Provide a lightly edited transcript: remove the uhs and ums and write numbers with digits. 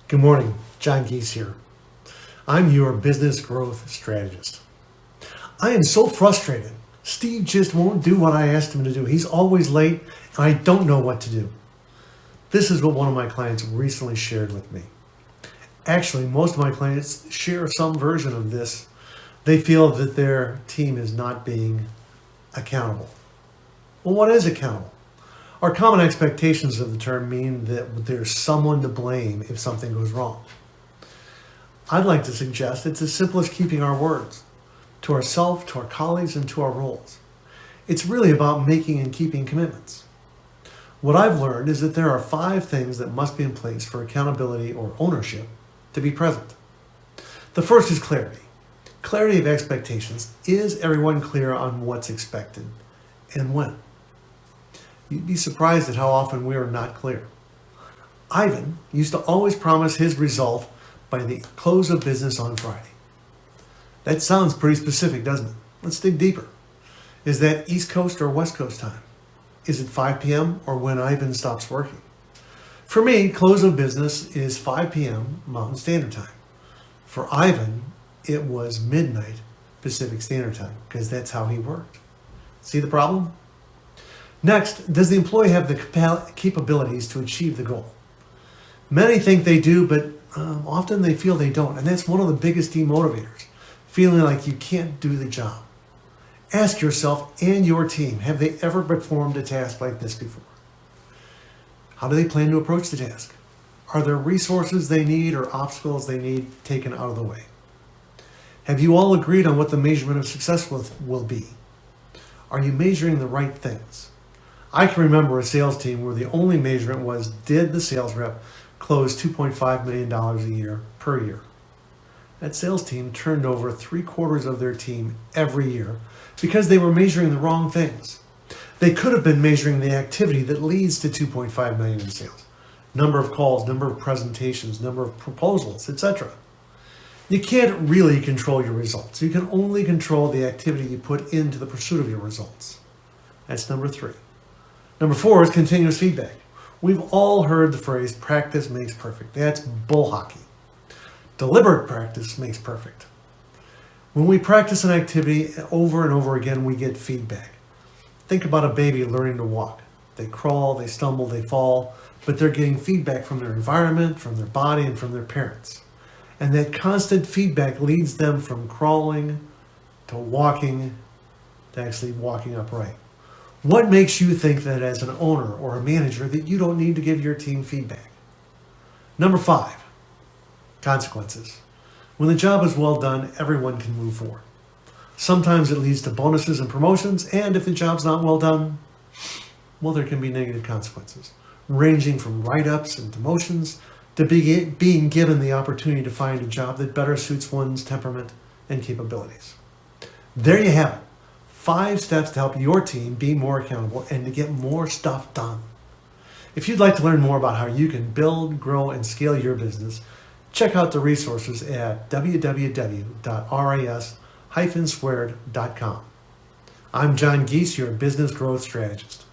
Good morning, John Geese here. I'm your business growth strategist. I am so frustrated. Steve just won't do what I asked him to do. He's always late and I don't know what to do. This is what one of my clients recently shared with me. Actually, most of my clients share some version of this. They feel that their team is not being accountable. Well, what is accountable? Our common expectations of the term mean that there's someone to blame if something goes wrong. I'd like to suggest it's as simple as keeping our words to ourselves, to our colleagues, and to our roles. It's really about making and keeping commitments. What I've learned is that there are 5 things that must be in place for accountability or ownership to be present. The first is clarity. Clarity of expectations. Is everyone clear on what's expected and when? You'd be surprised at how often we are not clear. Ivan used to always promise his result by the close of business on Friday. That sounds pretty specific, doesn't it? Let's dig deeper. Is that East Coast or West Coast time? Is it 5 p.m. or when Ivan stops working? For me, close of business is 5 p.m. Mountain Standard Time. For Ivan, it was midnight Pacific Standard Time because that's how he worked. See the problem? Next, does the employee have the capabilities to achieve the goal? Many think they do, but often they feel they don't. And that's one of the biggest demotivators, feeling like you can't do the job. Ask yourself and your team, have they ever performed a task like this before? How do they plan to approach the task? Are there resources they need or obstacles they need taken out of the way? Have you all agreed on what the measurement of success will be? Are you measuring the right things? I can remember a sales team where the only measurement was, did the sales rep close $2.5 million a year per year? That sales team turned over 3/4 of their team every year because they were measuring the wrong things. They could have been measuring the activity that leads to $2.5 million in sales. Number of calls, number of presentations, number of proposals, etc. You can't really control your results. You can only control the activity you put into the pursuit of your results. That's number 3. Number 4 is continuous feedback. We've all heard the phrase, practice makes perfect. That's bull hockey. Deliberate practice makes perfect. When we practice an activity over and over again, we get feedback. Think about a baby learning to walk. They crawl, they stumble, they fall, but they're getting feedback from their environment, from their body, and from their parents. And that constant feedback leads them from crawling to walking to actually walking upright. What makes you think that as an owner or a manager that you don't need to give your team feedback? Number 5, consequences. When the job is well done, everyone can move forward. Sometimes it leads to bonuses and promotions, and if the job's not well done, well, there can be negative consequences, ranging from write-ups and demotions to being given the opportunity to find a job that better suits one's temperament and capabilities. There you have it. 5 steps to help your team be more accountable and to get more stuff done. If you'd like to learn more about how you can build, grow, and scale your business, check out the resources at www.ris-squared.com. I'm John Geese, your business growth strategist.